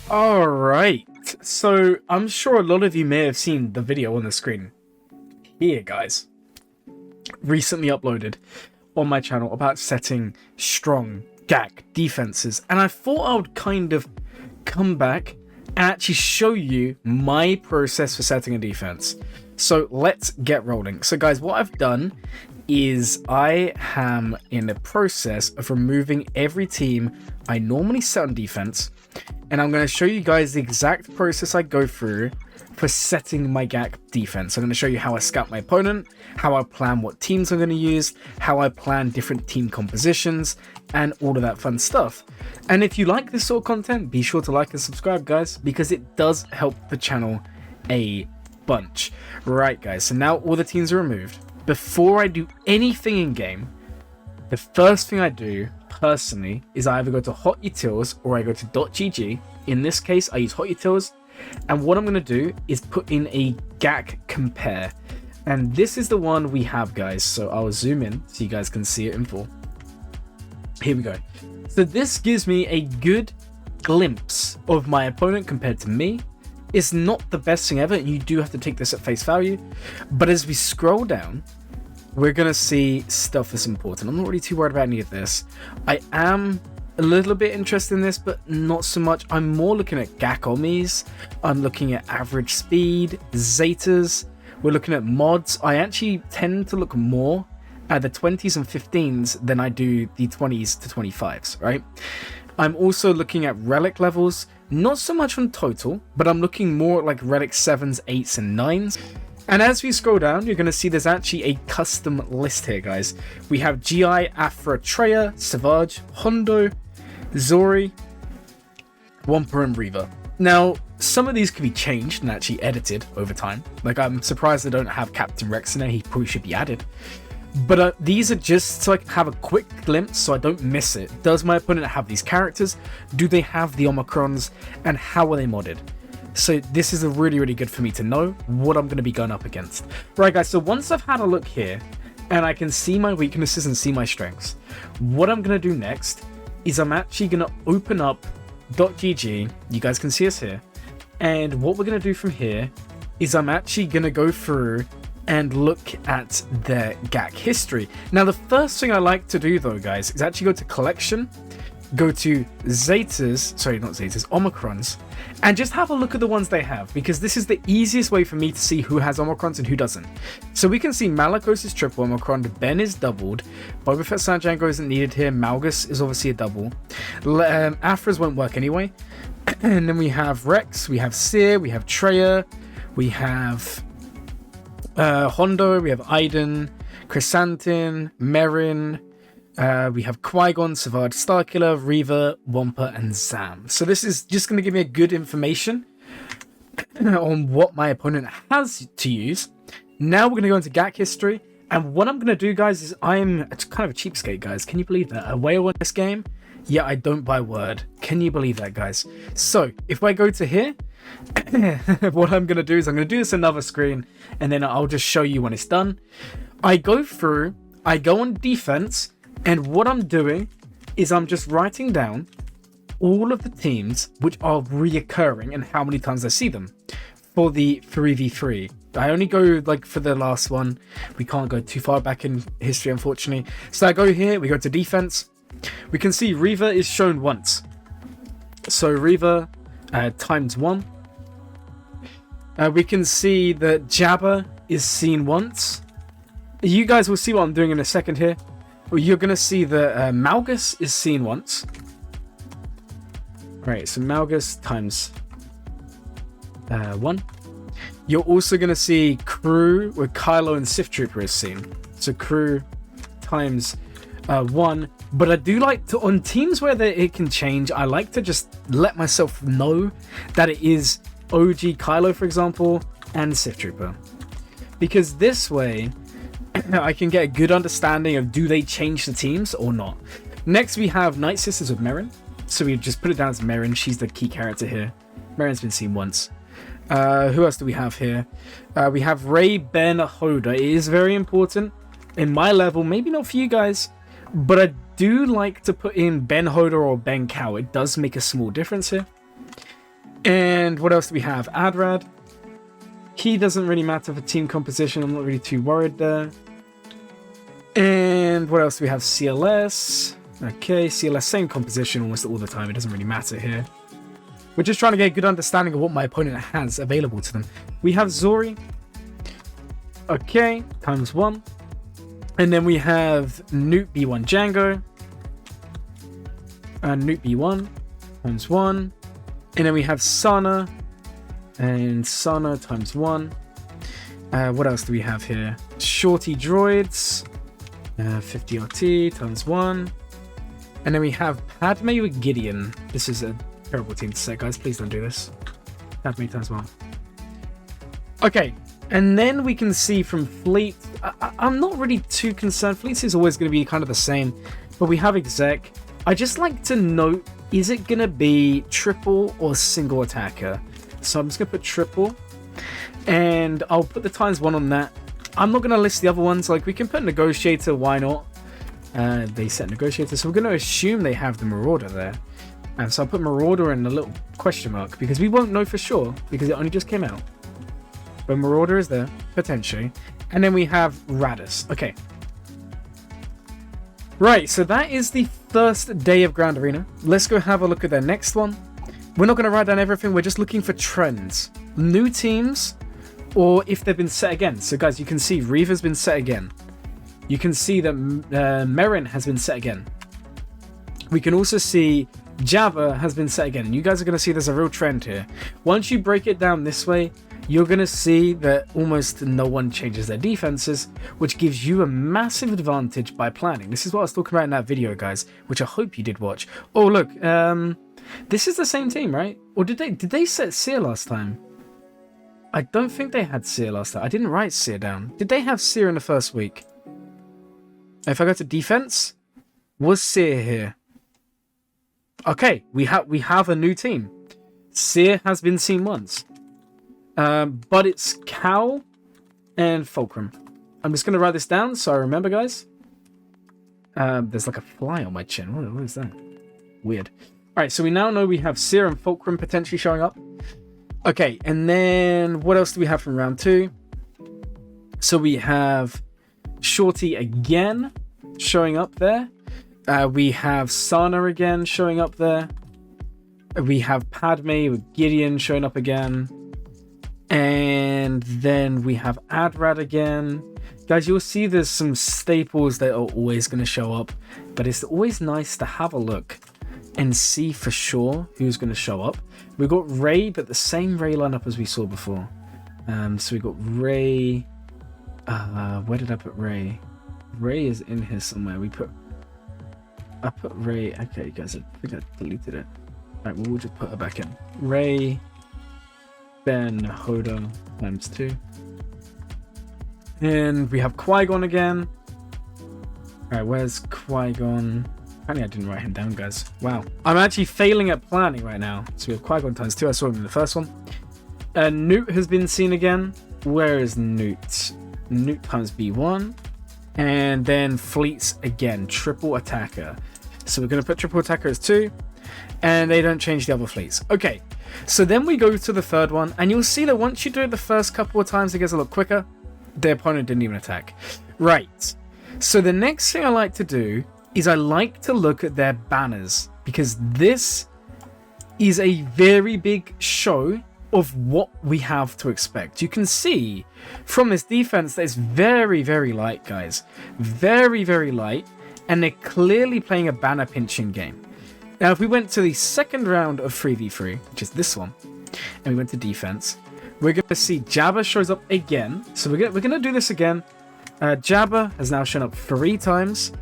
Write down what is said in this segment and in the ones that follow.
Alright, so I'm sure a lot of you may have seen the video on the screen here, guys. Recently uploaded on my channel about setting strong GAC defenses, and I thought I would kind of come back and actually show you my process for setting a defense. So let's get rolling. So guys, what I've done is I am in the process of removing every team I normally set on defense, and I'm going to show you guys the exact process I go through for setting my GAC defense. I'm going to show you how I scout my opponent, how I plan what teams I'm going to use, how I plan different team compositions, and all of that fun stuff. And if you like this sort of content, be sure to like and subscribe, guys, because it does help the channel a bunch. Right, guys, so now all the teams are removed. Before I do anything in game, the first thing I do personally is I either go to hot utils or I go to .gg. In this case, I use hot utils, and what I'm going to do is put in a GAC compare, and this is the one we have, guys. So I'll zoom in so you guys can see it in full. Here we go. So this gives me a good glimpse of my opponent compared to me. It's not the best thing ever, and you do have to take this at face value, but as we scroll down, we're going to see stuff that's important. I'm not really too worried about any of this. I am a little bit interested in this, but not so much. I'm more looking at GAC Omis. I'm looking at average speed, Zetas. We're looking at mods. I actually tend to look more at the 20s and 15s than I do the 20s to 25s, right? I'm also looking at relic levels, not so much on total, but I'm looking more at like relic 7s, 8s, and 9s. And as we scroll down, you're going to see there's actually a custom list here, guys. We have GI, Afra, Treya, Savage, Hondo, Zori, Wampa, and Reaver. Now, some of these can be changed and actually edited over time. Like, I'm surprised I don't have Captain Rex in there. He probably should be added. But these are just so I can have a quick glimpse so I don't miss it. Does my opponent have these characters? Do they have the Omicrons? And how are they modded? So this is really, really good for me to know what I'm going to be going up against. Right, guys, so once I've had a look here and I can see my weaknesses and see my strengths, what I'm going to do next is I'm actually going to open up .gg. You guys can see us here. And what we're going to do from here is I'm actually going to go through and look at their GAC history. Now, the first thing I like to do, though, guys, is actually go to collection, go to Zetas, sorry, not Zetas, Omicrons, and just have a look at the ones they have, because this is the easiest way for me to see who has Omicrons and who doesn't. So we can see Malakos is triple Omicron, Ben is doubled, Boba Fett Sanjango isn't needed here, Malgus is obviously a double, Afras won't work anyway, and then we have Rex, we have Seer, we have Treya, we have Hondo, we have Aiden, Chrysantin, Merrin, we have Qui-Gon, Savard, Starkiller, Reaver, Wampa, and Zam. So this is just going to give me a good information on what my opponent has to use. Now we're going to go into GAC history, and what I'm going to do, guys, is it's kind of a cheapskate, guys. Can you believe that? A whale in this game? Yeah, I don't buy word. Can you believe that, guys? So if I go to here, what I'm going to do is I'm going to do this another screen, and then I'll just show you when it's done. I go through, I go on defense, and what I'm doing is I'm just writing down all of the teams which are reoccurring and how many times I see them for the 3v3. I only go like for the last one. We can't go too far back in history, unfortunately. So I go here, we go to defense. We can see Reaver is shown once. So Reaver times 1. We can see that Jabba is seen once. You guys will see what I'm doing in a second here. You're going to see that Malgus is seen once. Right, so Malgus times 1. You're also going to see Crew with Kylo and Sith Trooper is seen. So Crew times 1. But I do like to, on teams where it can change, I like to just let myself know that it is OG Kylo, for example, and Sith Trooper. Because this way, I can get a good understanding of do they change the teams or not. Next, we have Night Sisters with Merrin. So we just put it down as Merrin. She's the key character here. Merrin's been seen once. Who else do we have here? We have Rey, Ben, Hoda. It is very important. In my level, maybe not for you guys, but I do like to put in Ben Hoda or Ben Cow. It does make a small difference here. And what else do we have? Adrad. He doesn't really matter for team composition. I'm not really too worried there. And what else do we have? CLS. Okay, CLS, same composition almost all the time. It doesn't really matter here. We're just trying to get a good understanding of what my opponent has available to them. We have Zori. Okay, times 1. And then we have Newt B1 Django. And Newt B1 times 1. And then we have Sana. And Sana times 1. What else do we have here? Shorty Droids. 50 RT times 1. And then we have Padme with Gideon. This is a terrible team to set, guys. Please don't do this. Padme times 1. Okay. And then we can see from Fleet. I'm not really too concerned. Fleet is always going to be kind of the same. But we have Exec. I just like to note, is it going to be triple or single attacker? So I'm just going to put triple. And I'll put the times 1 on that. I'm not going to list the other ones. Like, we can put Negotiator. Why not? They set Negotiator. So we're going to assume they have the Marauder there. And so I'll put Marauder in a little question mark. Because we won't know for sure. Because it only just came out. But Marauder is there. Potentially. And then we have Radis. Okay. Right. So that is the first day of Grand Arena. Let's go have a look at their next one. We're not going to write down everything. We're just looking for trends. New teams. Or if they've been set again. So guys, you can see Reva's been set again. You can see that Merrin has been set again. We can also see Java has been set again. And you guys are going to see there's a real trend here. Once you break it down this way, you're going to see that almost no one changes their defenses, which gives you a massive advantage by planning. This is what I was talking about in that video, guys, which I hope you did watch. Oh, look. This is the same team, right? Or did they set Seer last time? I don't think they had Seer last time. I didn't write Seer down. Did they have Seer in the first week? If I go to defense, was Seer here? Okay, we have a new team. Seer has been seen once. But it's Cal and Fulcrum. I'm just going to write this down so I remember, guys. There's like a fly on my chin. What is that? Weird. Alright, so we now know we have Seer and Fulcrum potentially showing up. Okay, and then what else do we have from round 2? So we have Shorty again showing up there. We have Sana again showing up there. We have Padme with Gideon showing up again. And then we have Adrad again. Guys, you'll see there's some staples that are always going to show up. But it's always nice to have a look and see for sure who's going to show up. We've got Ray, but the same Ray lineup as we saw before. So we got Ray. Where did I put Ray? Ray is in here somewhere. I put Ray. Okay, guys, I think I deleted it. Alright, we'll just put her back in. Ray, Ben, Hoda times 2. And we have Qui-Gon again. Alright, where's Qui-Gon? Apparently I didn't write him down, guys. Wow. I'm actually failing at planning right now. So we have Qui-Gon times 2. I saw him in the first one. Newt has been seen again. Where is Newt? Newt times B1. And then Fleets again. Triple attacker. So we're going to put triple attacker as 2. And they don't change the other fleets. Okay. So then we go to the third one. And you'll see that once you do it the first couple of times, it gets a lot quicker. The opponent didn't even attack. Right. So the next thing I like to do is I like to look at their banners, because this is a very big show of what we have to expect. You can see from this defense that it's very, very light, guys. Very, very light. And they're clearly playing a banner pinching game. Now, if we went to the second round of 3v3, which is this one, and we went to defense, we're going to see Jabba shows up again. So we're going to do this again. Jabba has now shown up 3 times.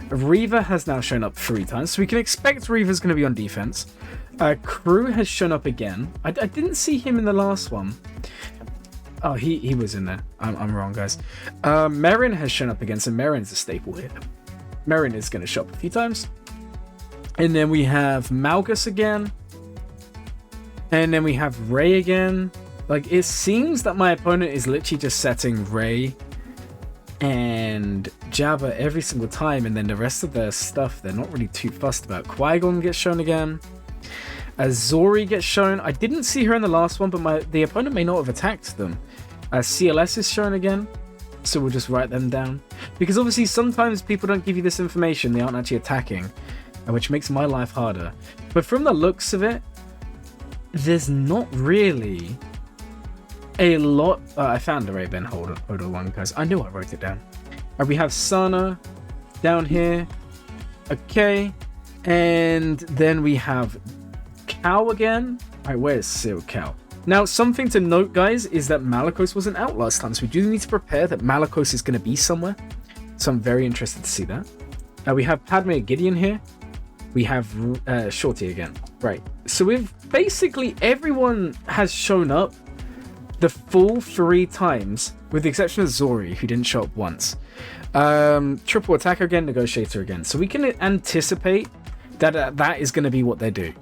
Reva has now shown up 3 times. So we can expect Reva's going to be on defense. Crew has shown up again. I didn't see him in the last one. Oh, he was in there. I'm wrong, guys. Merrin has shown up again. So Merrin's a staple here. Merrin is going to show up a few times. And then we have Malgus again. And then we have Ray again. Like, it seems that my opponent is literally just setting Ray and Jabba every single time, and then the rest of their stuff they're not really too fussed about. Qui-Gon gets shown again. Zori gets shown. I didn't see her in the last one, but the opponent may not have attacked them. CLS is shown again, so we'll just write them down. Because obviously sometimes people don't give you this information, they aren't actually attacking, which makes my life harder. But from the looks of it, there's not really a lot. I found the Ray-Ban. Hold on, guys. I knew I wrote it down. We have Sana down here. Okay. And then we have Cow again. Alright, where's Seal Cow? Now, something to note, guys, is that Malicos wasn't out last time, so we do need to prepare that Malicos is going to be somewhere. So I'm very interested to see that. We have Padme Gideon here. We have Shorty again. Right. So we've basically everyone has shown up the full 3 times, with the exception of Zori, who didn't show up once. Triple Attacker again, Negotiator again. So we can anticipate that that is going to be what they do.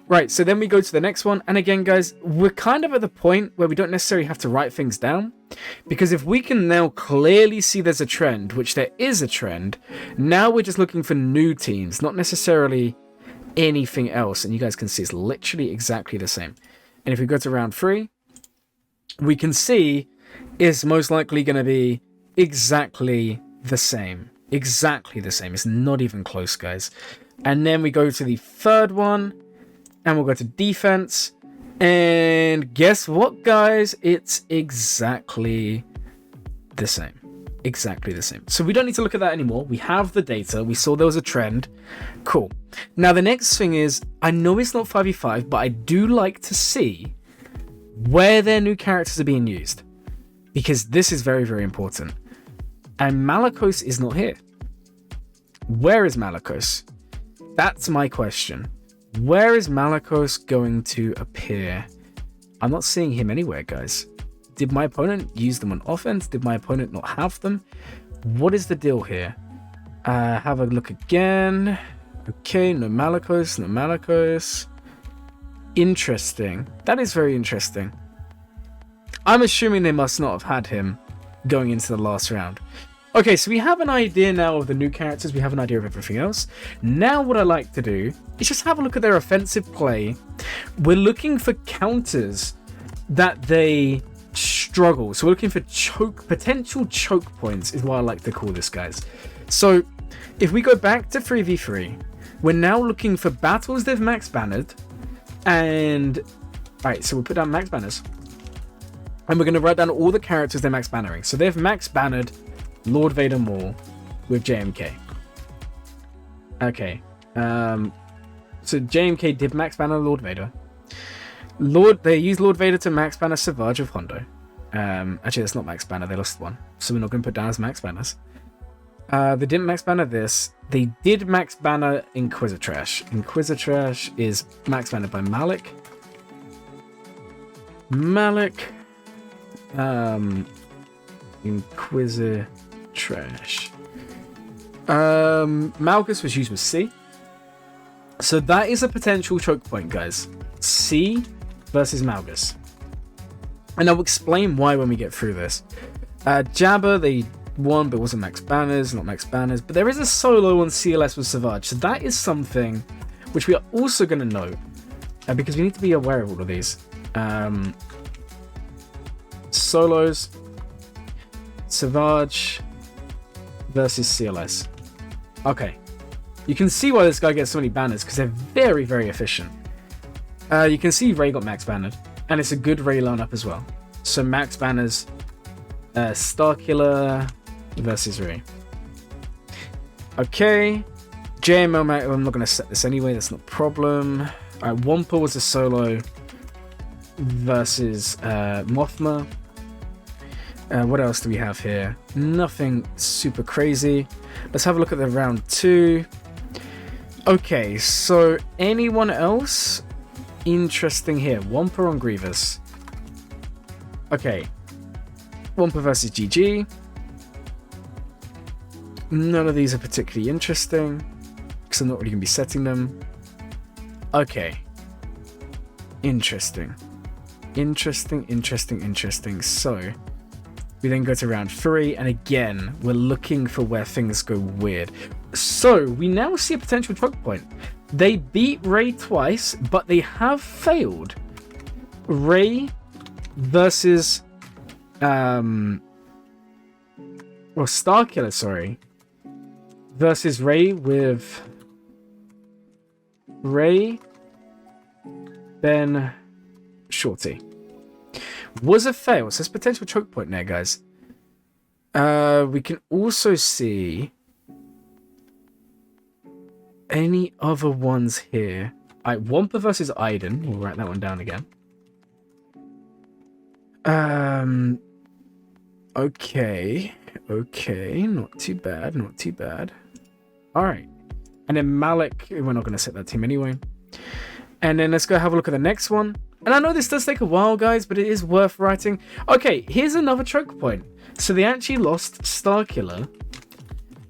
Right, so then we go to the next one. And again, guys, we're kind of at the point where we don't necessarily have to write things down. Because if we can now clearly see there's a trend, which there is a trend, now we're just looking for new teams, not necessarily anything else. And you guys can see it's literally exactly the same. And if we go to round 3, we can see it's most likely going to be exactly the same. Exactly the same. It's not even close, guys. And then we go to the third one. And we'll go to defense. And guess what, guys? It's exactly the same. Exactly the same. So we don't need to look at that anymore. We have the data. We saw there was a trend. Cool. Now, the next thing is, I know it's not 5v5, but I do like to see where their new characters are being used. Because this is very, very important. And Malicos is not here. Where is Malicos? That's my question. Where is Malicos going to appear? I'm not seeing him anywhere, guys. Did my opponent use them on offense? Did my opponent not have them? What is the deal here? Have a look again. Okay, no Malicos, no Malicos. Interesting. That is very interesting. I'm assuming they must not have had him going into the last round. Okay, so we have an idea now of the new characters. We have an idea of everything else. Now what I like to do is just have a look at their offensive play. We're looking for counters that they struggle. So we're looking for potential choke points is what I like to call this, guys. So if we go back to 3v3, we're now looking for battles they've max bannered. And, alright, so we'll put down max banners. And we're going to write down all the characters they're max bannering. So they've max bannered Lord Vader Maul with JMK. Okay. So JMK did max banner Lord Vader. They used Lord Vader to max banner Savage of Hondo. Actually, that's not max banner. They lost one. So we're not going to put down as max banners. They didn't max banner this. They did max banner Inquisitrash. Inquisitrash is max bannered by Malik. Inquisitrash. Malgus was used with C. So that is a potential choke point, guys. C versus Malgus. And I'll explain why when we get through this. Jabba, they won, but wasn't max banners, not max banners. But there is a solo on CLS with Savage. So that is something which we are also going to note. Because we need to be aware of all of these. Solos. Savage versus CLS. Okay. You can see why this guy gets so many banners, because they're very, very efficient. You can see Ray got max bannered, and it's a good Ray lineup as well. So max banners, Starkiller versus Ray. Okay. JML, I'm not going to set this anyway, that's not a problem. Alright, Wampa was a solo versus Mothma. What else do we have here? Nothing super crazy. Let's have a look at the round 2. Okay, so anyone else interesting here? Wampa on Grievous. Okay. Wampa versus GG. None of these are particularly interesting, because I'm not really going to be setting them. Okay. Interesting. So we then go to round 3, and again, we're looking for where things go weird. So we now see a potential choke point. They beat Ray twice, but they have failed. Ray versus Starkiller, sorry. Versus Ray with Ray, then Shorty. Was a fail, so there's potential choke point there, guys. We can also see any other ones here. Alright, Wampa versus Aiden. We'll write that one down again. Okay, not too bad. Alright. And then Malik, we're not going to set that team anyway. And then let's go have a look at the next one. And I know this does take a while, guys, but it is worth writing. Okay, here's another choke point. So they actually lost Starkiller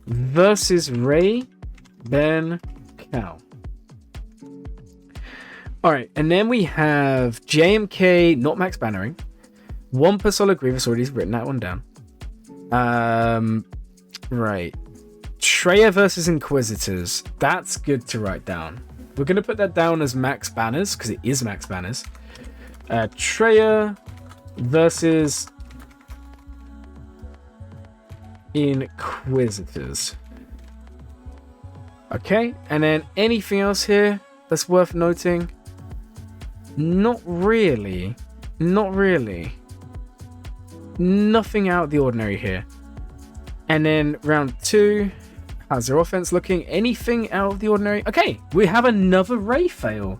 versus Ray, Ben, Cal. Alright, and then we have JMK, not Max Bannering. Wampa Solo Grievous, already written that one down. Right. Treya versus Inquisitors. That's good to write down. We're going to put that down as Max Banners, because it is Max Banners. Treya versus Inquisitors. Okay, and then anything else here that's worth noting? Not really. Nothing out of the ordinary here. And then round 2, how's their offense looking? Anything out of the ordinary? Okay, we have another Ray fail.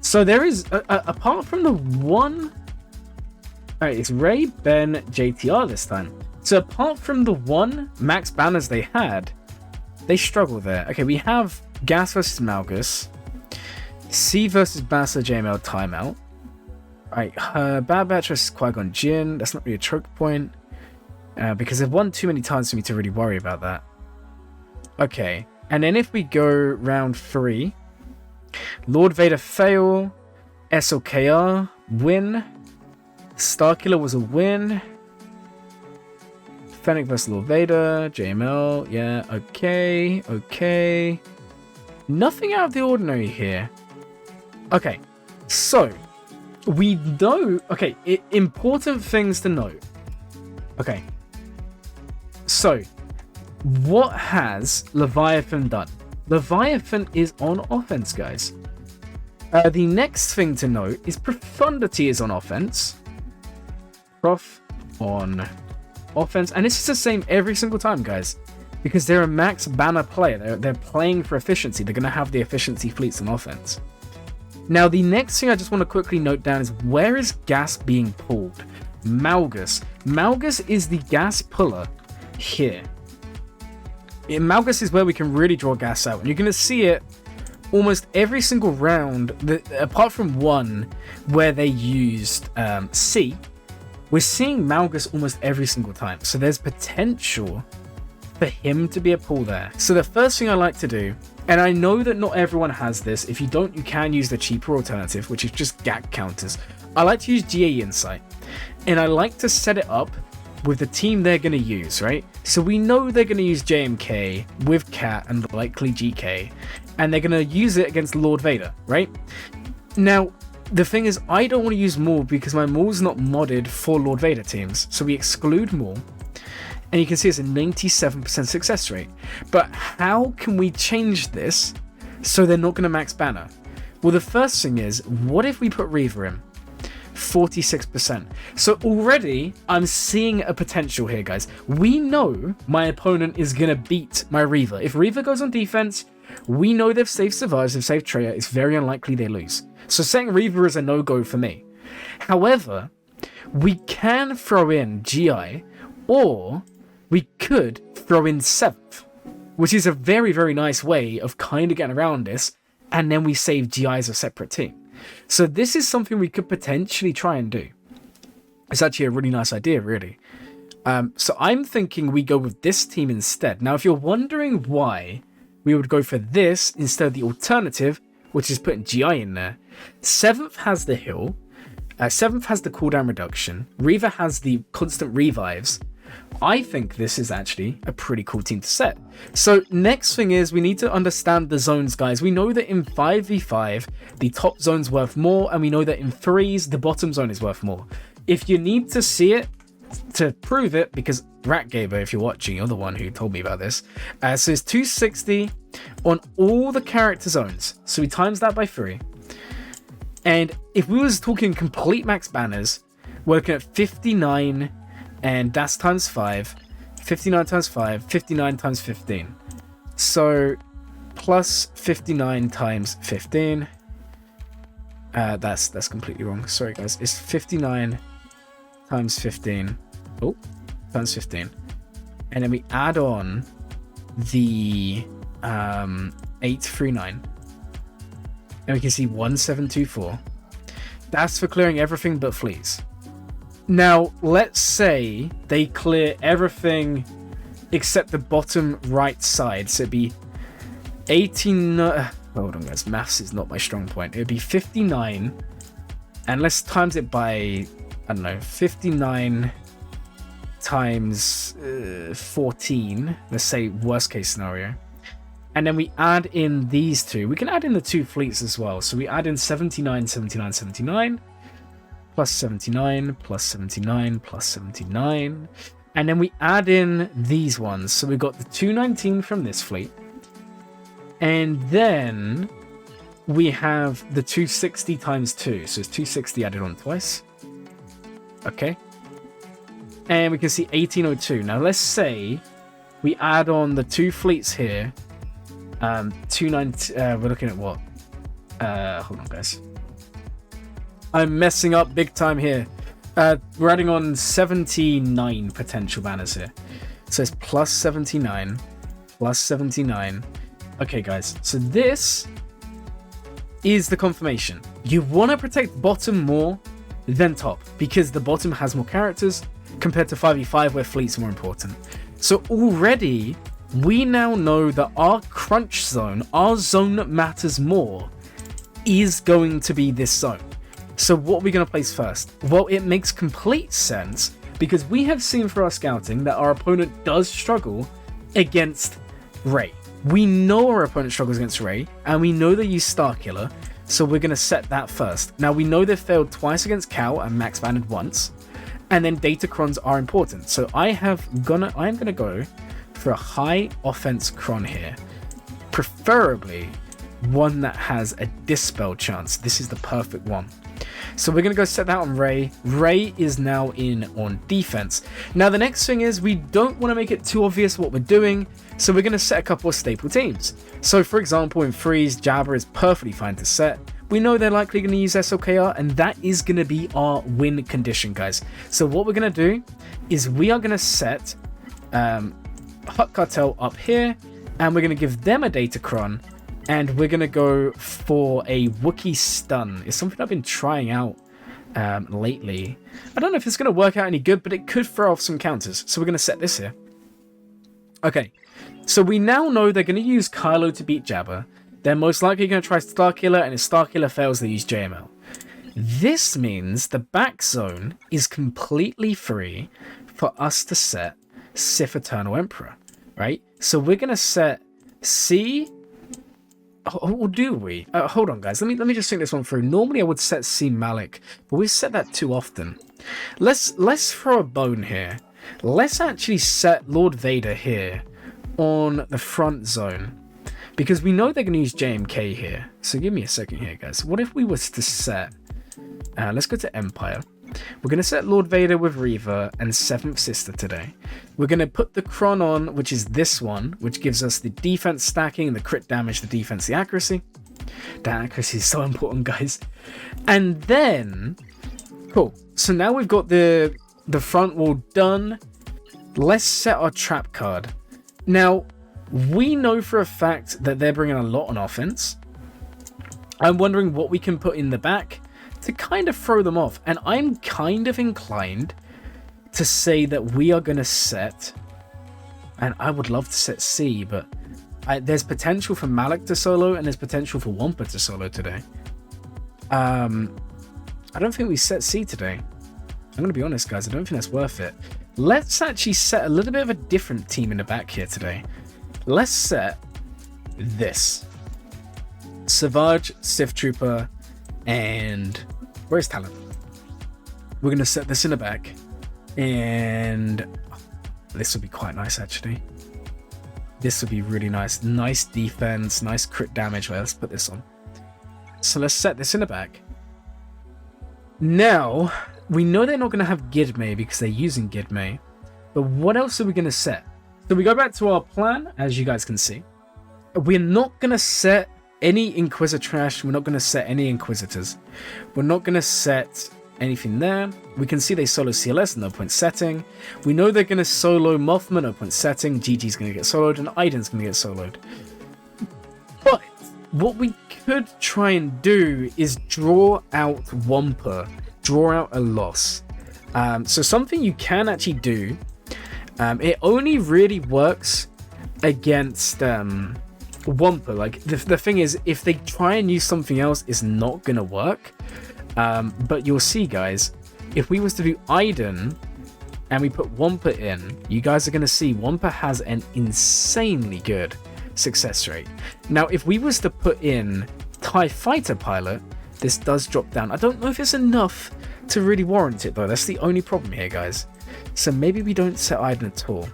So there is, apart from the one... Alright, it's Ray, Ben, JTR this time. So apart from the one Max Banners they had, they struggle there. Okay, we have Gas versus Malgus. C versus Bassa JML timeout. Alright, Bad Batch versus Qui-Gon Jinn. That's not really a choke point. Because they've won too many times for me to really worry about that. Okay, and then if we go round 3, Lord Vader fail, SLKR win, Starkiller was a win, Fennec vs Lord Vader, JML, yeah, okay. Nothing out of the ordinary here. Okay, so we know. Okay, important things to note. Okay, so what has Leviathan done? Leviathan is on offense, guys. The next thing to note is Profundity is on offense. Prof on offense, and this is the same every single time, guys, because they're a Max Banner player. They're playing for efficiency. They're going to have the efficiency fleets on offense. Now, the next thing I just want to quickly note down is, where is gas being pulled? Malgus. Malgus is the gas puller here. Malgus is where we can really draw gas out, and you're going to see it almost every single round, apart from one where they used C. We're seeing Malgus almost every single time, so there's potential for him to be a pull there. So the first thing I like to do, and I know that not everyone has this, if you don't, you can use the cheaper alternative, which is just GAC counters. I like to use GA Insight, and I like to set it up with the team they're going to use, right? So we know they're going to use JMK with Cat and likely GK, and they're going to use it against Lord Vader, right? Now, the thing is, I don't want to use Maul because my Maul's not modded for Lord Vader teams, so we exclude Maul, and you can see it's a 97% success rate. But how can we change this so they're not going to max banner? Well, the first thing is, what if we put Reaver in? 46%. So already I'm seeing a potential here, guys. We know my opponent is going to beat my Reaver. If Reaver goes on defense, we know they've saved Survivors, they've saved Treya. It's very unlikely they lose. So setting Reaver is a no-go for me. However, we can throw in GI, or we could throw in 7th, which is a very, very nice way of kind of getting around this, and then we save GI as a separate team. So this is something we could potentially try and do. It's actually a really nice idea, really. So I'm thinking we go with this team instead. Now, if you're wondering why we would go for this instead of the alternative, which is putting GI in there, 7th has the heal, 7th has the cooldown reduction, Reaver has the constant revives, I think this is actually a pretty cool team to set. So next thing is we need to understand the zones, guys. We know that in 5v5, the top zone's worth more, and we know that in 3s, the bottom zone is worth more. If you need to see it to prove it, because Ratgaber, if you're watching, you're the one who told me about this. So it's 260 on all the character zones. So we times that by 3. And if we was talking complete max banners, we're looking at 59, and that's times 5. 59 times 5, 59 times 15. So plus 59 times 15. That's completely wrong. Sorry, guys. It's 59 times 15. Oh, times 15. And then we add on the 839. And we can see 1724. That's for clearing everything but fleas. Now, let's say they clear everything except the bottom right side. So it'd be 18... hold on, guys. Maths is not my strong point. It'd be 59. And let's times it by, I don't know, 59 times 14. Let's say worst case scenario. And then we add in these two. We can add in the 2 fleets as well. So we add in 79, 79, 79. Plus 79, plus 79, plus 79. And then we add in these ones. So we've got the 219 from this fleet. And then we have the 260 times 2. So it's 260 added on twice. Okay. And we can see 1802. Now let's say we add on the 2 fleets here. 290. We're looking at what? Hold on, guys. I'm messing up big time here. We're adding on 79 potential banners here. So it's plus 79, plus 79. Okay, guys. So this is the confirmation. You want to protect bottom more than top, because the bottom has more characters compared to 5v5 where fleet's more important. So already, we now know that our crunch zone, our zone that matters more, is going to be this zone. So what are we going to place first? Well, it makes complete sense because we have seen through our scouting that our opponent does struggle against Ray. We know our opponent struggles against Ray, and we know they use Starkiller, so we're going to set that first. Now, we know they've failed twice against Cal and max banned once, and then Datacrons are important. So I'm going to go for a high offense cron here, preferably one that has a dispel chance. This is the perfect one. So we're going to go set that on Ray. Ray is now in on defense. Now the next thing is we don't want to make it too obvious what we're doing, so we're going to set a couple of staple teams. So for example, in Freeze, Jabba is perfectly fine to set. We know they're likely going to use SLKR, and that is going to be our win condition, guys. So what we're going to do is we are going to set Hut Cartel up here, and we're going to give them a Datacron, and we're going to go for a Wookiee stun. It's something I've been trying out lately. I don't know if it's going to work out any good, but it could throw off some counters. So we're going to set this here. Okay, so we now know they're going to use Kylo to beat Jabba. They're most likely going to try Starkiller, and if Starkiller fails, they use JML. This means the back zone is completely free for us to set Sith Eternal Emperor, right? So we're going to set C... Or do we? Hold on, guys. Let me just think this one through. Normally, I would set C Malik, but we set that too often. Let's throw a bone here. Let's actually set Lord Vader here on the front zone, because we know they're going to use JMK here. So give me a second here, guys. What if we was to set... let's go to Empire. We're going to set Lord Vader with Reva and 7th Sister today. We're going to put the Cron on, which is this one, which gives us the defense stacking, the crit damage, the defense, the accuracy. That accuracy is so important, guys. And then... Cool. So now we've got the front wall done. Let's set our trap card. Now, we know for a fact that they're bringing a lot on offense. I'm wondering what we can put in the back to kind of throw them off. And I'm kind of inclined to say that we are going to set... And I would love to set C, but there's potential for Malik to solo, and there's potential for Wampa to solo today. I don't think we set C today. I'm gonna be honest, guys, I don't think that's worth it. Let's actually set a little bit of a different team in the back here today. Let's set this. Savage, Sith Trooper, and where's Talent? We're gonna set this in the back, and this would be quite nice actually. This would be really nice. Nice defense, nice crit damage. Well, let's put this on. So let's set this in the back. Now, we know they're not going to have Gidme because they're using Gidme. But what else are we going to set? So we go back to our plan, as you guys can see. We're not going to set any Inquisitor trash. We're not going to set any Inquisitors. We're not going to set anything there. We can see they solo CLS, no point setting. We know they're going to solo Mothman, no point setting. GG's going to get soloed, and Iden's going to get soloed. But what we could try and do is draw out Wampa, draw out a loss. So something you can actually do, it only really works against Wampa. Like the thing is, if they try and use something else, it's not gonna work. But you'll see, guys, if we was to do Iden and we put Wampa in, you guys are gonna see Wampa has an insanely good success rate. Now, if we was to put in TIE Fighter Pilot, this does drop down. I don't know if it's enough to really warrant it, though. That's the only problem here, guys. So maybe we don't set Iden at all.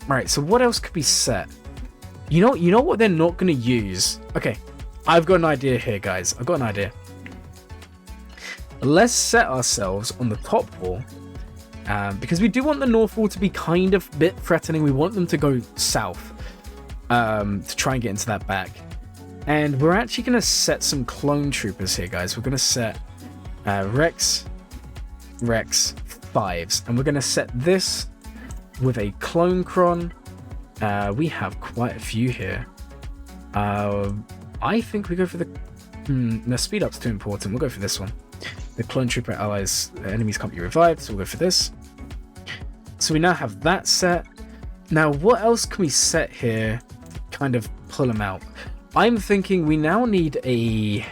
Right, so what else could be set? You know what they're not going to use? Okay, I've got an idea here, guys. I've got an idea. Let's set ourselves on the top wall, because we do want the north wall to be kind of a bit threatening. We want them to go south to try and get into that back. And we're actually going to set some clone troopers here, guys. We're going to set Rex 5s. And we're going to set this with a clone cron. We have quite a few here. I think we go for the... no, speed up's too important. We'll go for this one. The clone trooper allies, enemies can't be revived, so we'll go for this. So we now have that set. Now, what else can we set here to kind of pull them out? I'm thinking we now need a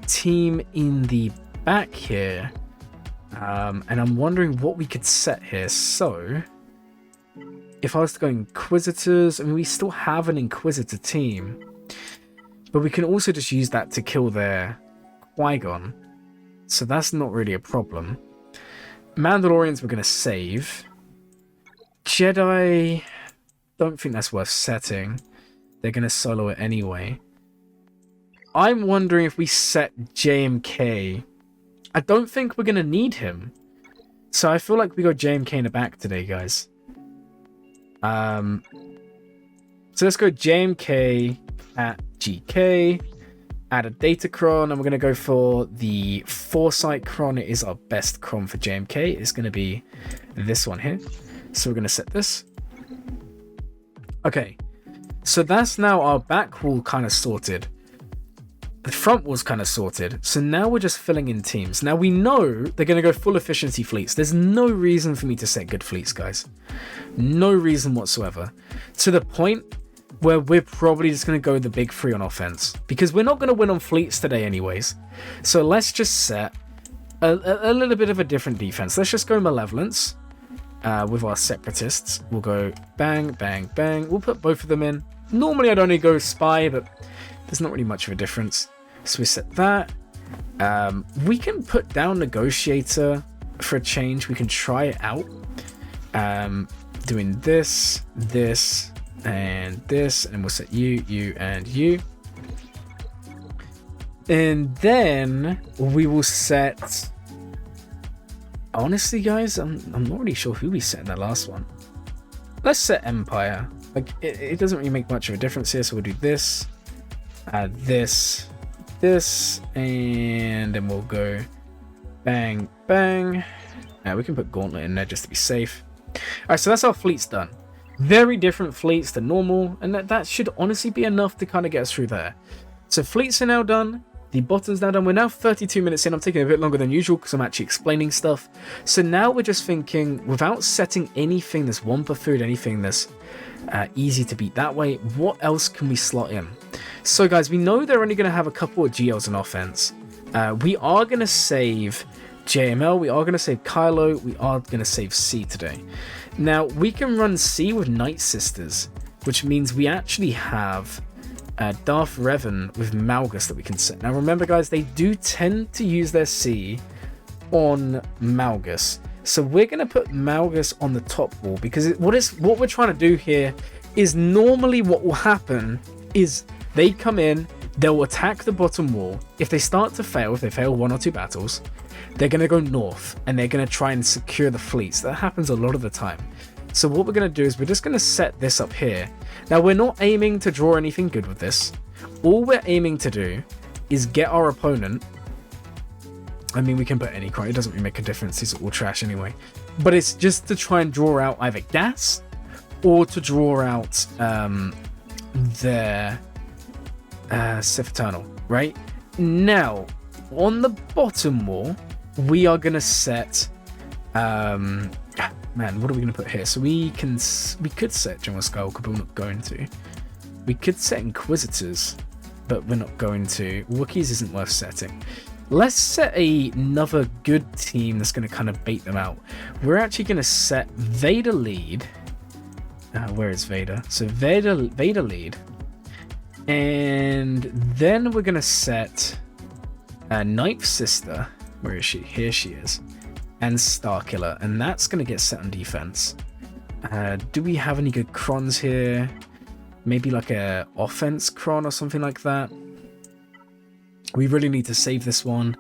team in the back here. And I'm wondering what we could set here. So, if I was to go Inquisitors, I mean, we still have an Inquisitor team. But we can also just use that to kill their Qui-Gon. So that's not really a problem. Mandalorians we're going to save. Jedi, don't think that's worth setting. They're going to solo it anyway. I'm wondering if we set JMK. I don't think we're going to need him. So I feel like we got JMK in the back today, guys. So let's go JMK at GK. Add a data cron, and we're going to go for the Foresight cron. It is our best cron for JMK. It's going to be this one here. So we're going to set this. Okay. So that's now our back wall kind of sorted. The front wall's kind of sorted. So now we're just filling in teams. Now we know they're going to go full efficiency fleets. There's no reason for me to set good fleets, guys. No reason whatsoever. To the point where we're probably just going to go the big three on offense. Because we're not going to win on fleets today anyways. So let's just set a little bit of a different defense. Let's just go Malevolence with our Separatists. We'll go bang, bang, bang. We'll put both of them in. Normally I'd only go Spy, but there's not really much of a difference. So we set that. We can put down Negotiator for a change. We can try it out. Doing this, and this, and we'll set you, and you. And then we will set... Honestly, guys, I'm not really sure who we set in that last one. Let's set Empire. Like, it doesn't really make much of a difference here, so we'll do this, this, and then we'll go bang, bang. We can put Gauntlet in there just to be safe. Alright, so that's our fleets done. Very different fleets than normal, and that should honestly be enough to kind of get us through there. So fleets are now done. The bottom's now done. We're now 32 minutes in. I'm taking a bit longer than usual because I'm actually explaining stuff. So now we're just thinking, without setting anything that's Wampa food, anything that's easy to beat that way, what else can we slot in? So guys, we know they're only going to have a couple of GLs on offense. We are going to save JML, we are going to save Kylo, we are going to save C today. Now, we can run C with Night Sisters, which means we actually have Darth Revan with Malgus that we can set. Now, remember, guys, they do tend to use their C on Malgus. So we're going to put Malgus on the top wall, because what we're trying to do here is normally what will happen is they come in, they'll attack the bottom wall. If they start to fail, if they fail 1 or 2 battles, they're going to go north and they're going to try and secure the fleets. That happens a lot of the time. So what we're going to do is we're just going to set this up here. Now, we're not aiming to draw anything good with this. All we're aiming to do is get our opponent. I mean, we can put any card. It doesn't really make a difference. These are all trash anyway. But it's just to try and draw out either gas or to draw out their Sith Eternal, right? Now, on the bottom wall, we are going to set... man, what are we going to put here? So we could set General Skywalker, but we're not going to. We could set Inquisitors, but we're not going to. Wookiees isn't worth setting. Let's set another good team that's going to kind of bait them out. We're actually going to set Vader lead. Where is Vader? So Vader lead. And then we're going to set Ninth Sister. Where is she? Here she is. And Starkiller. And that's going to get set on defense. Do we have any good crons here? Maybe like a offense cron or something like that. We really need to save this one.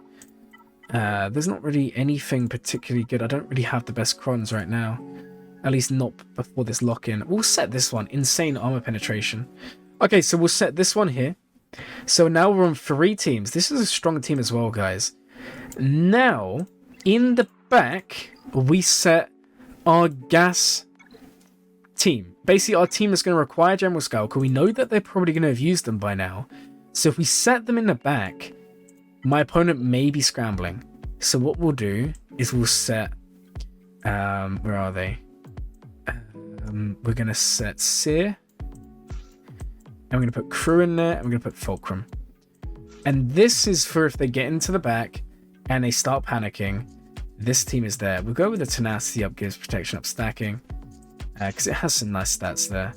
There's not really anything particularly good. I don't really have the best crons right now. At least not before this lock-in. We'll set this one. Insane armor penetration. Okay, so we'll set this one here. So now we're on 3 teams. This is a strong team as well, guys. Now, in the back, we set our gas team. Basically, our team is going to require General Skywalker. We know that they're probably going to have used them by now. So if we set them in the back, my opponent may be scrambling. So what we'll do is we'll set... where are they? We're going to set Seer. And we're going to put Crew in there. And we're going to put Fulcrum. And this is for if they get into the back and they start panicking. This team is there. We'll go with the Tenacity up, gives protection up, stacking. Because it has some nice stats there.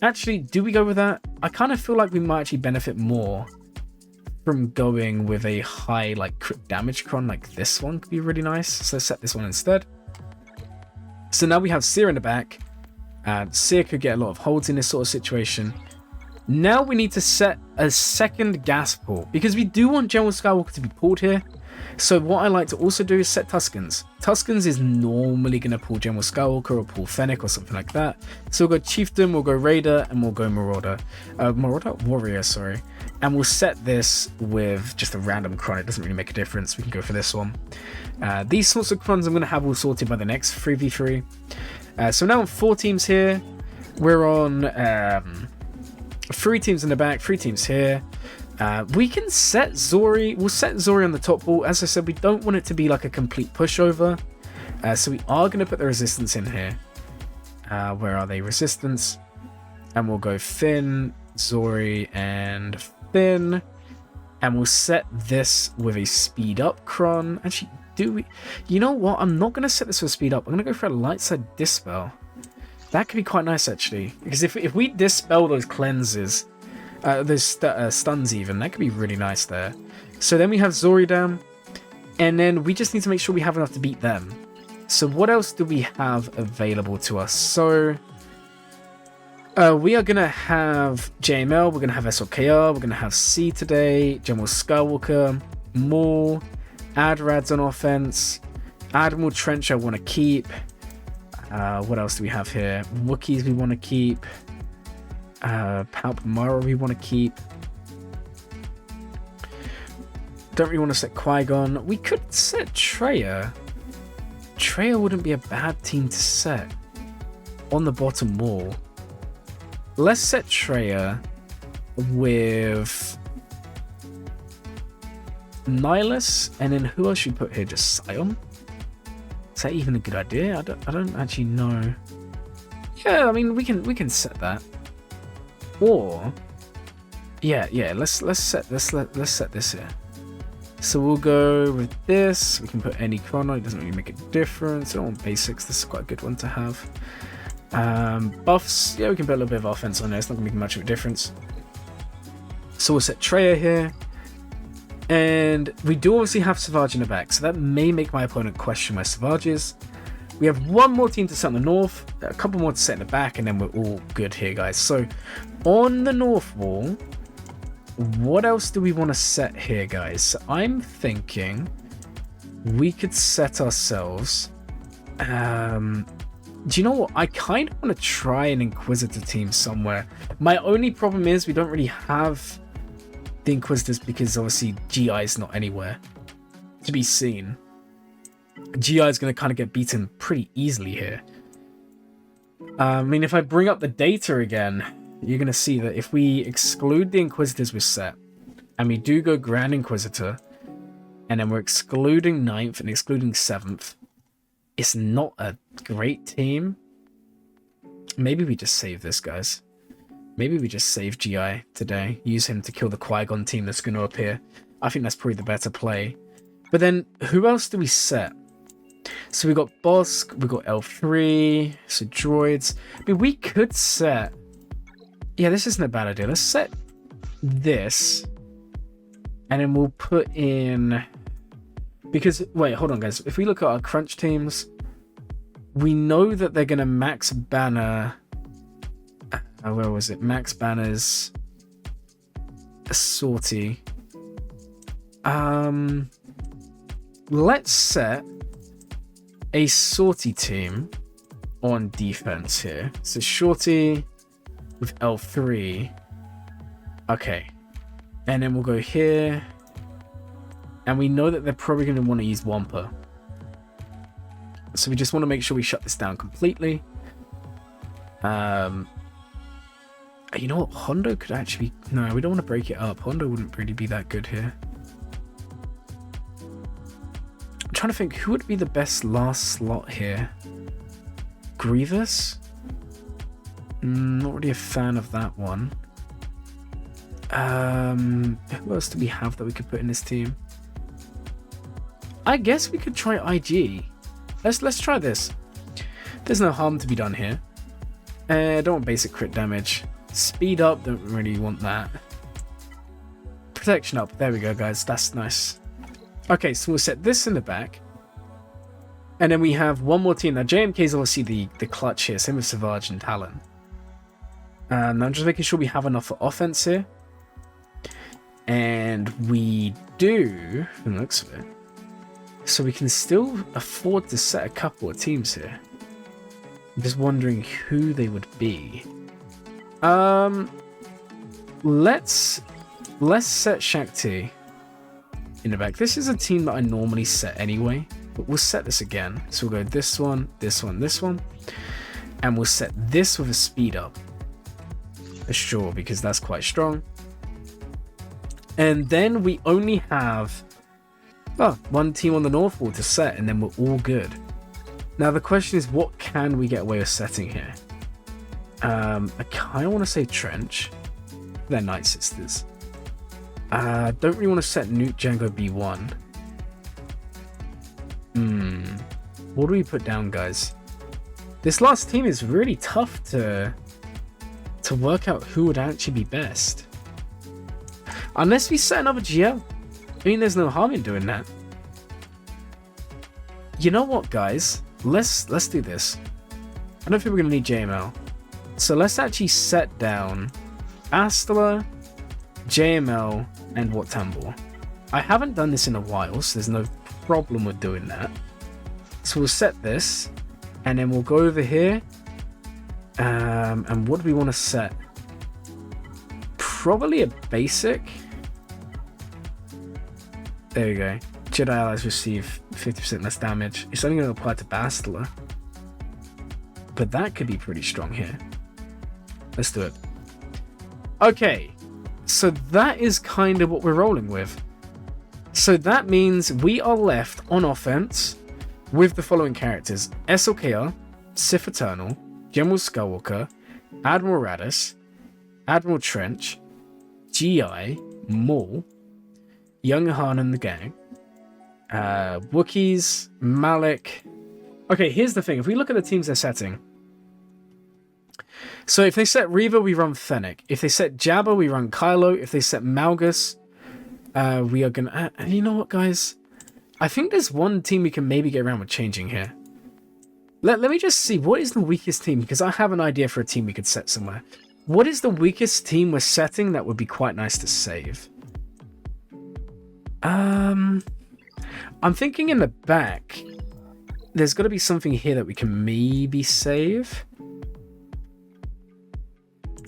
Actually, do we go with that? I kind of feel like we might actually benefit more from going with a high like crit damage cron, like this one could be really nice. So let's set this one instead. So now we have Seer in the back. Seer could get a lot of holds in this sort of situation. Now we need to set a second gas pool, because we do want General Skywalker to be pulled here. So what I like to also do is set Tuskens. Tuskens is normally going to pull General Skywalker or pull Fennec or something like that. So we'll go Chieftain, we'll go Raider, and we'll go Marauder. Warrior, sorry. And we'll set this with just a random cron. It doesn't really make a difference. We can go for this one. These sorts of crons I'm going to have all sorted by the next 3v3. So now on 4 teams here. We're on 3 teams in the back, 3 teams here. We can set Zori. We'll set Zori on the top wall. As I said, we don't want it to be like a complete pushover. So we are going to put the resistance in here. Where are they? Resistance. And we'll go Finn, Zori, and Finn. And we'll set this with a speed up cron. Actually, do we? You know what? I'm not going to set this with speed up. I'm going to go for a light side dispel. That could be quite nice, actually. Because if we dispel those cleanses... those stuns even, that could be really nice there. So then we have Zori down, and then we just need to make sure we have enough to beat them. So what else do we have available to us? So we are gonna have JML, we're gonna have SLKR, we're gonna have C today, General Skywalker, Maul, Adrads on offense, Admiral Trench I want to keep. What else do we have here? Wookiees we want to keep. Palpamara we want to keep. Don't really want to set Qui-Gon. We could set Traya. Traya wouldn't be a bad team to set on the bottom wall. Let's set Traya with Nihilus, and then who else should we put here? Just Sion? Is that even a good idea? I don't actually know. Yeah, I mean we can set that. Or yeah, let's set this here. So we'll go with this. We can put any chrono. It doesn't really make a difference. I don't want basics. This is quite a good one to have. Buffs. Yeah, we can put a little bit of offense on there. It's not going to make much of a difference. So we'll set Treya here. And we do obviously have Savage in the back. So that may make my opponent question where Savage is. We have one more team to set on the north. A couple more to set in the back. And then we're all good here, guys. So on the north wall... what else do we want to set here, guys? So I'm thinking we could set ourselves... do you know what? I kind of want to try an Inquisitor team somewhere. My only problem is we don't really have the Inquisitors because obviously GI is not anywhere to be seen. GI is going to kind of get beaten pretty easily here. I mean, if I bring up the data again... you're going to see that if we exclude the Inquisitors we've set, and we do go Grand Inquisitor, and then we're excluding 9th and excluding 7th, it's not a great team. Maybe we just save this, guys. Maybe we just save GI today. Use him to kill the Qui-Gon team that's going to appear. I think that's probably the better play. But then, who else do we set? So we got Bosk, we got L3, so droids. I mean, we could set... yeah, this isn't a bad idea. Let's set this. And then we'll put in... because, wait, hold on, guys. If we look at our crunch teams, we know that they're going to max banner... where was it? Max banners... a sortie. Let's set a sortie team on defense here. So shorty... with L3. Okay. And then we'll go here. And we know that they're probably going to want to use Wampa. So we just want to make sure we shut this down completely. You know what? Hondo could actually... no, we don't want to break it up. Hondo wouldn't really be that good here. I'm trying to think who would be the best last slot here. Grievous? Not really a fan of that one. Who else do we have that we could put in this team? I guess we could try IG. Let's try this. There's no harm to be done here. Don't want basic crit damage. Speed up, don't really want that. Protection up. There we go, guys. That's nice. Okay, so we'll set this in the back. And then we have one more team. Now, JMK is obviously the clutch here. Same with Savage and Talon. I'm just making sure we have enough for offense here. And we do, from the looks of it. So we can still afford to set a couple of teams here. I'm just wondering who they would be. Let's set Shakti in the back. This is a team that I normally set anyway, but we'll set this again. So we'll go this one, this one, this one, and we'll set this with a speed up. For sure, because that's quite strong. And then we only have one team on the North Wall to set, and then we're all good. Now the question is, what can we get away with setting here? I kind of want to say Trench. They're Night Sisters. Don't really want to set Newt Django B1. What do we put down, guys? This last team is really tough to work out who would actually be best. Unless we set another GL. I mean, there's no harm in doing that. You know what, guys? Let's do this. I don't think we're going to need JML. So let's actually set down Astela, JML, and Watambor. I haven't done this in a while, so there's no problem with doing that. So we'll set this, and then we'll go over here. And what do we want to set? Probably a basic. There we go. Jedi allies receive 50% less damage. It's only going to apply to Bastila. But that could be pretty strong here. Let's do it. Okay. So that is kind of what we're rolling with. So that means we are left on offense with the following characters. SLKR, Sith Eternal, General Skywalker, Admiral Radis, Admiral Trench, GI, Maul, Young Han and the gang. Wookiees, Malik. Okay, here's the thing. If we look at the teams they're setting. So if they set Reva, we run Fennec. If they set Jabba, we run Kylo. If they set Malgus, we are going to... you know what, guys? I think there's one team we can maybe get around with changing here. Let me just see. What is the weakest team? Because I have an idea for a team we could set somewhere. What is the weakest team we're setting that would be quite nice to save? I'm thinking in the back, there's got to be something here that we can maybe save.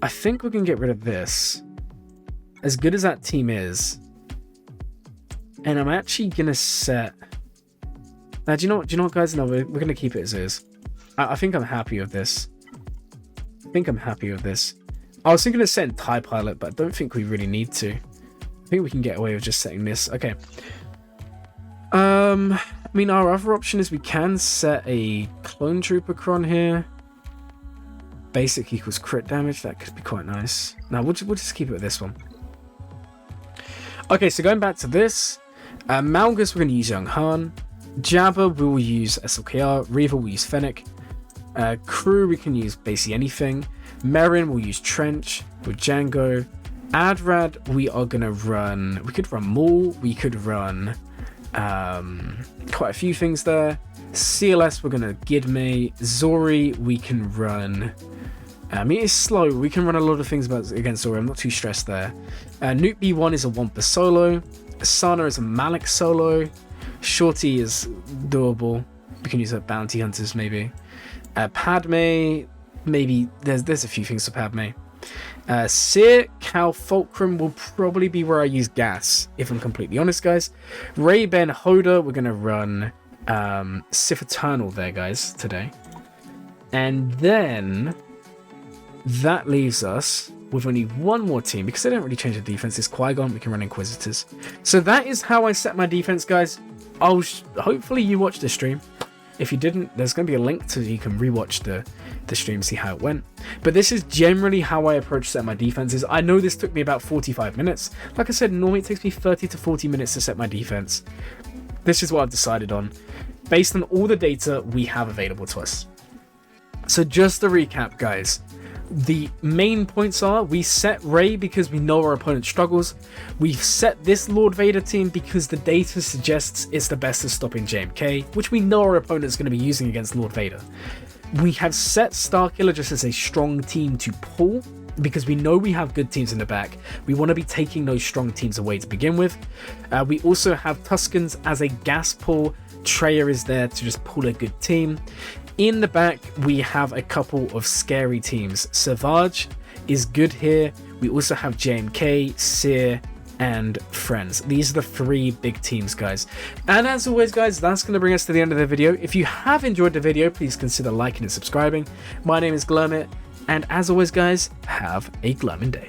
I think we can get rid of this. As good as that team is. And I'm actually going to set... Now, do you know what, guys? No, we're going to keep it as is. I think I'm happy with this. I was thinking of setting TIE Pilot, but I don't think we really need to. I think we can get away with just setting this. Okay. I mean, our other option is we can set a Clone Trooper Cron here. Basic equals crit damage. That could be quite nice. Now, we'll just keep it with this one. Okay, so going back to this. Malgus, we're going to use Young Han. Jabba, we will use SLKR. Reva, we'll use Fennec. Crew, we can use basically anything. Merrin, we'll use Trench with Django. Adrad, we are going to run... We could run Maul. We could run quite a few things there. CLS, we're going to Gidme. Zori, we can run... I mean, it's slow. We can run a lot of things against Zori. I'm not too stressed there. Nuke B1 is a Wampa solo. Asana is a Malik solo. Shorty is doable. We can use her bounty hunters maybe. Padme, maybe there's a few things for Padme. Seer, Cal, Fulcrum will probably be where I use gas, if I'm completely honest, guys. Ray, Ben, Hoda, we're gonna run Sith Eternal there, guys, today. And then that leaves us with only one more team, because they don't really change the defense. It's Qui-Gon, we can run Inquisitors. So that is how I set my defense, guys. Hopefully you watched the stream. If you didn't, there's going to be a link so you can rewatch the stream, see how it went. But this is generally how I approach set my defenses. I know this took me about 45 minutes. Like I said, normally it takes me 30 to 40 minutes to set my defense. This is what I've decided on, based on all the data we have available to us. So just to recap, guys. The main points are, we set Rey because we know our opponent struggles. We've set this Lord Vader team because the data suggests it's the best at stopping JMK, which we know our opponent is going to be using against Lord Vader. We have set Starkiller just as a strong team to pull, because we know we have good teams in the back. We want to be taking those strong teams away to begin with. We also have Tuskens as a gas pull. Traya is there to just pull a good team. In the back, we have a couple of scary teams. Savage is good here. We also have JMK, Seer, and Friends. These are the three big teams, guys. And as always, guys, that's going to bring us to the end of the video. If you have enjoyed the video, please consider liking and subscribing. My name is Glurmit, and as always, guys, have a glurming day.